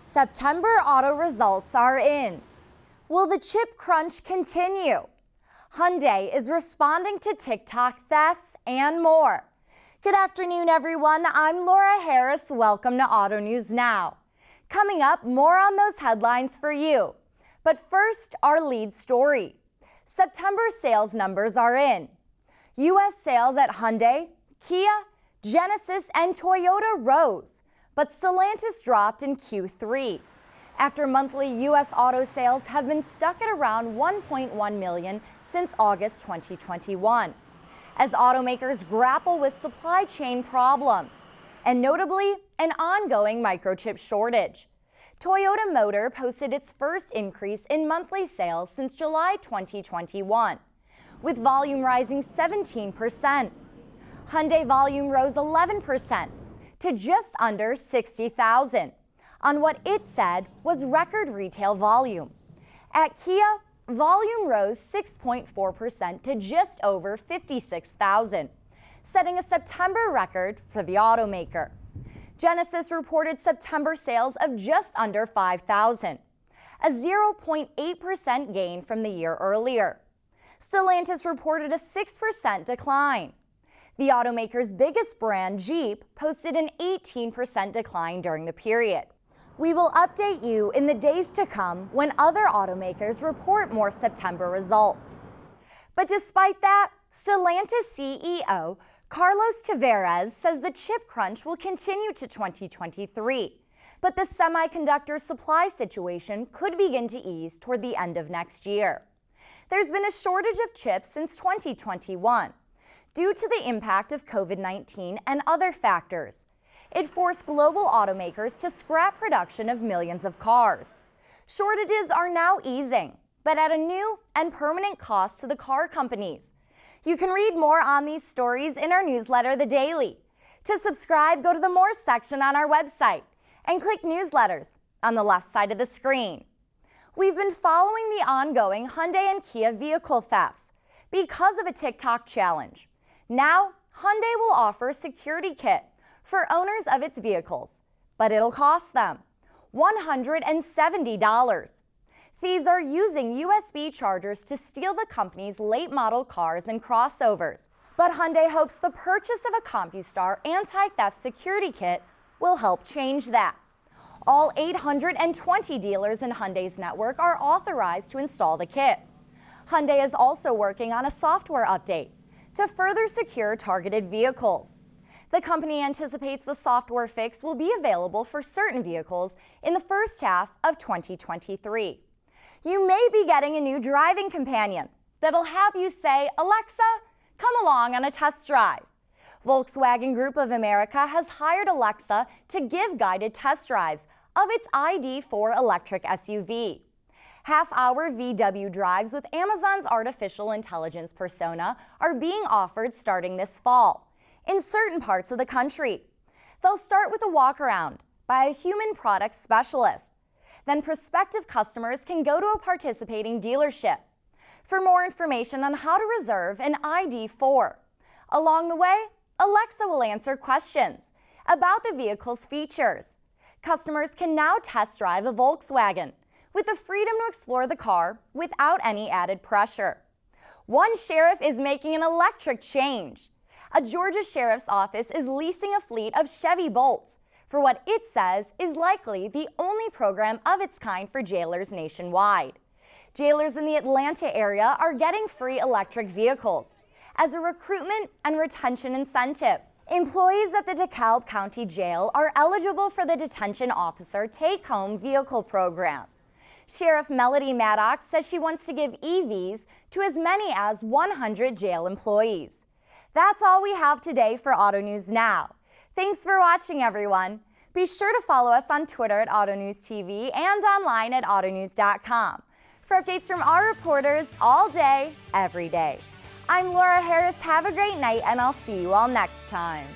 September auto results are in. Will the chip crunch continue? Hyundai is responding to TikTok thefts and more. Good afternoon, everyone. I'm Laura Harris. Welcome to Auto News Now. Coming up, more on those headlines for you. But first, our lead story. September sales numbers are in. U.S. sales at Hyundai, Kia, Genesis, and Toyota rose, but Stellantis dropped in Q3 after monthly U.S. auto sales have been stuck at around 1.1 million since August 2021, as automakers grapple with supply chain problems, and notably an ongoing microchip shortage. Toyota Motor posted its first increase in monthly sales since July 2021, with volume rising 17%. Hyundai volume rose 11% to just under 60,000 on what it said was record retail volume. At Kia, volume rose 6.4% to just over 56,000, setting a September record for the automaker. Genesis reported September sales of just under 5,000, a 0.8% gain from the year earlier. Stellantis reported a 6% decline. The automaker's biggest brand, Jeep, posted an 18% decline during the period. We will update you in the days to come when other automakers report more September results. But despite that, Stellantis CEO Carlos Tavares says the chip crunch will continue to 2023, but the semiconductor supply situation could begin to ease toward the end of next year. There's been a shortage of chips since 2021 due to the impact of COVID-19 and other factors. It forced global automakers to scrap production of millions of cars. Shortages are now easing, but at a new and permanent cost to the car companies. You can read more on these stories in our newsletter, The Daily. To subscribe, go to the More section on our website and click Newsletters on the left side of the screen. We've been following the ongoing Hyundai and Kia vehicle thefts because of a TikTok challenge. Now, Hyundai will offer a security kit for owners of its vehicles, but it'll cost them $170. Thieves are using USB chargers to steal the company's late model cars and crossovers. But Hyundai hopes the purchase of a CompuStar anti-theft security kit will help change that. All 820 dealers in Hyundai's network are authorized to install the kit. Hyundai is also working on a software update to further secure targeted vehicles. The company anticipates the software fix will be available for certain vehicles in the first half of 2023. You may be getting a new driving companion that'll have you say, "Alexa, come along on a test drive." Volkswagen Group of America has hired Alexa to give guided test drives of its ID.4 electric SUV. Half-hour VW drives with Amazon's artificial intelligence persona are being offered starting this fall in certain parts of the country. They'll start with a walk-around by a human product specialist. Then prospective customers can go to a participating dealership for more information on how to reserve an ID.4. Along the way, Alexa will answer questions about the vehicle's features. Customers can now test drive a Volkswagen with the freedom to explore the car without any added pressure. One sheriff is making an electric change. A Georgia sheriff's office is leasing a fleet of Chevy Bolts for what it says is likely the only program of its kind for jailers nationwide. Jailers in the Atlanta area are getting free electric vehicles as a recruitment and retention incentive. Employees at the DeKalb County Jail are eligible for the Detention Officer Take-Home Vehicle Program. Sheriff Melody Maddox says she wants to give EVs to as many as 100 jail employees. That's all we have today for Auto News Now. Thanks for watching, everyone. Be sure to follow us on Twitter at AutoNewsTV and online at AutoNews.com for updates from our reporters all day, every day. I'm Laura Harris. Have a great night, and I'll see you all next time.